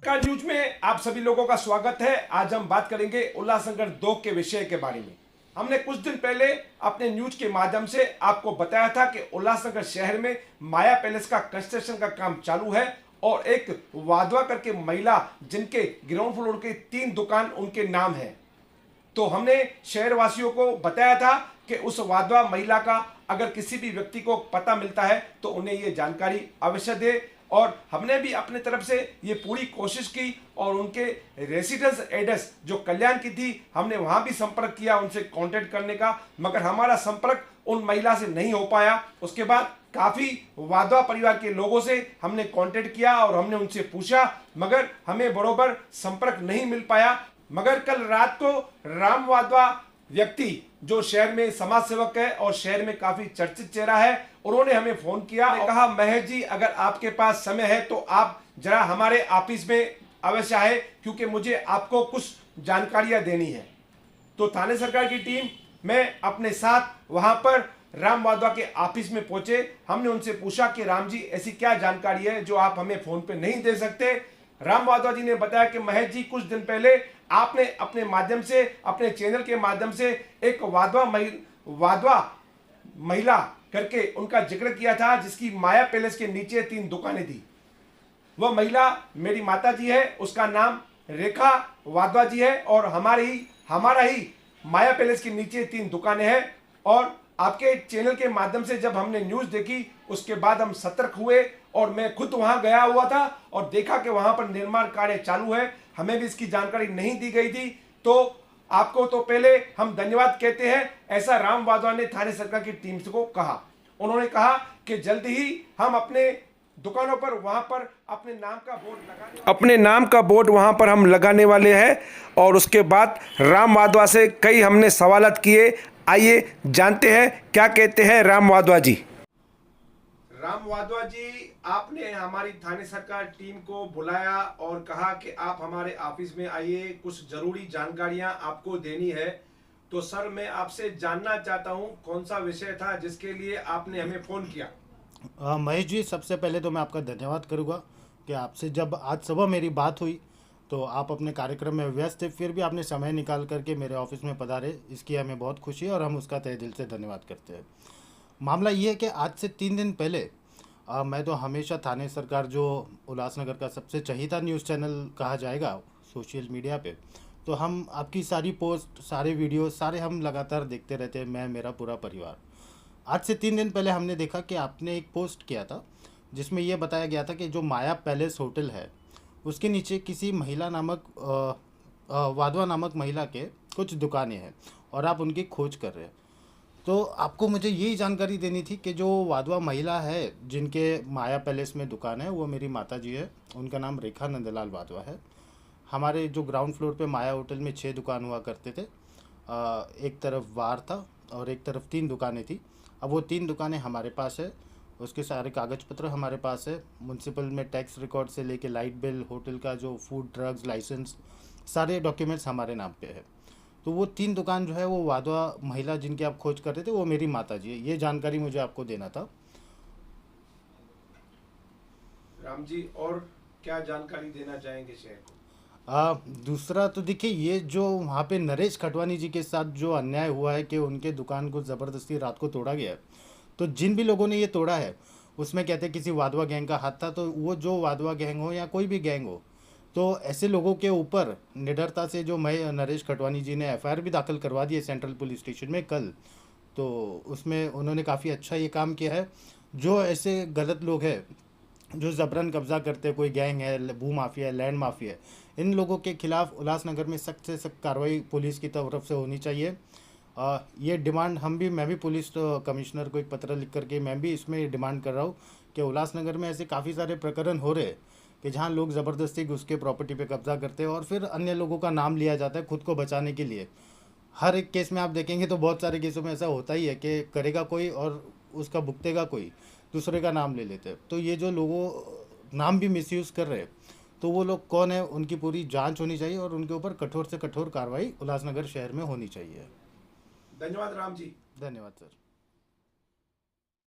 का न्यूज में आप सभी लोगों का स्वागत है। आज हम बात करेंगे उल्लासनगर 2 के विषय के बारे में। हमने कुछ दिन पहले अपने न्यूज के माध्यम से आपको बताया था कि उल्लासनगर शहर में माया पैलेस का कंस्ट्रक्शन का काम चालू है और एक वाधवा करके महिला जिनके ग्राउंड फ्लोर के 3 दुकान उनके नाम है। तो हमने शहरवासियों को बताया था कि उस वाधवा महिला का अगर किसी भी व्यक्ति को पता मिलता है तो उन्हें ये जानकारी अवश्य दे। और हमने भी अपने तरफ से ये पूरी कोशिश की और उनके रेसिडेंस एड्रेस जो कल्याण की थी हमने वहां भी संपर्क किया उनसे कांटेक्ट करने का, मगर हमारा संपर्क उन महिला से नहीं हो पाया। उसके बाद काफी वाधवा परिवार के लोगों से हमने कांटेक्ट किया और हमने उनसे पूछा, मगर हमें बरोबर संपर्क नहीं मिल पाया। मगर कल रात को राम वाधवा व्यक्ति जो शहर में समाज सेवक है और शहर में काफी चर्चित चेहरा है, उन्होंने हमें फोन किया और कहा, महेश जी अगर आपके पास समय है तो आप जरा हमारे ऑफिस में अवश्य आए क्योंकि मुझे आपको कुछ जानकारियां देनी है। तो थाने सरकार की टीम में अपने साथ वहां पर राम वाधवा के ऑफिस में पहुंचे। हमने उनसे पूछा कि राम जी ऐसी क्या जानकारी है जो आप हमें फोन पे नहीं दे सकते। राम वाधवा जी ने बताया कि महेश जी कुछ दिन पहले आपने अपने माध्यम से अपने चैनल के माध्यम से एक वाधवा महिला करके उनका जिक्र किया था जिसकी माया पैलेस के नीचे 3 दुकानें थी। वह महिला मेरी माता जी है, उसका नाम रेखा वाधवा जी है और हमारा ही माया पैलेस के नीचे 3 दुकानें हैं। और आपके चैनल के माध्यम से जब हमने न्यूज देखी उसके बाद हम सतर्क हुए और मैं खुद वहां गया हुआ था और देखा कि वहां पर निर्माण कार्य चालू है। हमें भी इसकी जानकारी नहीं दी गई थी। तो आपको तो पहले हम धन्यवाद कहते हैं, ऐसा राम वाधवा ने थाने सरकार की टीम को कहा। उन्होंने कहा कि जल्द ही हम अपने दुकानों पर वहां पर अपने नाम का बोर्ड वहां पर हम लगाने वाले हैं। और उसके बाद राम वाधवा से कई हमने सवालात किए। आइए जानते हैं क्या कहते हैं राम वाधवा जी। राम वाधवा जी, आपने हमारी थाने सरकार टीम को बुलाया और कहा कि आप हमारे ऑफिस में आइए, कुछ जरूरी जानकारियां आपको देनी है। तो सर मैं आपसे जानना चाहता हूं कौन सा विषय था जिसके लिए आपने हमें फोन किया। महेश जी, सबसे पहले तो मैं आपका धन्यवाद करूंगा कि आपसे जब आज सुबह मेरी बात हुई तो आप अपने कार्यक्रम में व्यस्त थे, फिर भी आपने समय निकाल करके मेरे ऑफिस में पधारे, इसकी हमें बहुत खुशी है और हम उसका तहे दिल से धन्यवाद करते हैं। मामला ये है कि आज से 3 दिन पहले मैं तो हमेशा थाने सरकार जो उल्लासनगर का सबसे चहीता न्यूज़ चैनल कहा जाएगा सोशल मीडिया पे, तो हम आपकी सारी पोस्ट, सारे वीडियो, सारे हम लगातार देखते रहते हैं, मैं मेरा पूरा परिवार। आज से 3 दिन पहले हमने देखा कि आपने एक पोस्ट किया था जिसमें यह बताया गया था कि जो माया पैलेस होटल है उसके नीचे किसी महिला नामक वाधवा नामक महिला के कुछ दुकानें हैं और आप उनकी खोज कर रहे हैं। तो आपको मुझे यही जानकारी देनी थी कि जो वाधवा महिला है जिनके माया पैलेस में दुकान है वो मेरी माता जी है, उनका नाम रेखा नंदलाल वाधवा है। हमारे जो ग्राउंड फ्लोर पे माया होटल में 6 दुकान हुआ करते थे, एक तरफ बार था और एक तरफ 3 दुकानें थी। अब वो 3 दुकानें हमारे पास है, उसके सारे कागज़ पत्र हमारे पास है, म्यूनसिपल में टैक्स रिकॉर्ड से लेके लाइट बिल, होटल का जो फूड ड्रग्स लाइसेंस, सारे डॉक्यूमेंट्स हमारे नाम पे है। तो वो 3 दुकान जो है वो वाधवा महिला जिनकी आप खोज कर रहे थे वो मेरी माता जी है। ये जानकारी मुझे आपको देना था। राम जी, और क्या जानकारी देना चाहेंगे शहर को? दूसरा तो देखिए, ये जो वहाँ पे नरेश खटवानी जी के साथ जो अन्याय हुआ है कि उनके दुकान को ज़बरदस्ती रात को तोड़ा गया है, तो जिन भी लोगों ने ये तोड़ा है उसमें कहते हैं किसी वाधवा गैंग का हाथ था। तो वो जो वाधवा गैंग हो या कोई भी गैंग हो, तो ऐसे लोगों के ऊपर निडरता से जो नरेश खटवानी जी ने एफआईआर भी दाखिल करवा दी है सेंट्रल पुलिस स्टेशन में कल, तो उसमें उन्होंने काफ़ी अच्छा ये काम किया है। जो ऐसे गलत लोग हैं जो ज़बरन कब्ज़ा करते हैं, कोई गैंग है, भू माफिया है, लैंड माफिया है, इन लोगों के खिलाफ उल्लासनगर में सख्त से सख्त कार्रवाई पुलिस की तरफ से होनी चाहिए। ये डिमांड मैं भी पुलिस कमिश्नर को एक पत्र लिख करके मैं भी इसमें डिमांड कर रहा हूँ कि उल्लासनगर में ऐसे काफ़ी सारे प्रकरण हो रहे हैं कि जहाँ लोग ज़बरदस्ती घुस के प्रॉपर्टी पे कब्जा करते हैं और फिर अन्य लोगों का नाम लिया जाता है खुद को बचाने के लिए। हर एक केस में आप देखेंगे तो बहुत सारे केसों में ऐसा होता ही है कि करेगा कोई और उसका भुगतेगा कोई, दूसरे का नाम ले लेते हैं। तो ये जो लोगों नाम भी मिसयूज़ कर रहे हैं, तो वो लोग कौन है उनकी पूरी जांच होनी चाहिए और उनके ऊपर कठोर से कठोर कार्रवाई उल्लासनगर शहर में होनी चाहिए। धन्यवाद राम जी। धन्यवाद सर।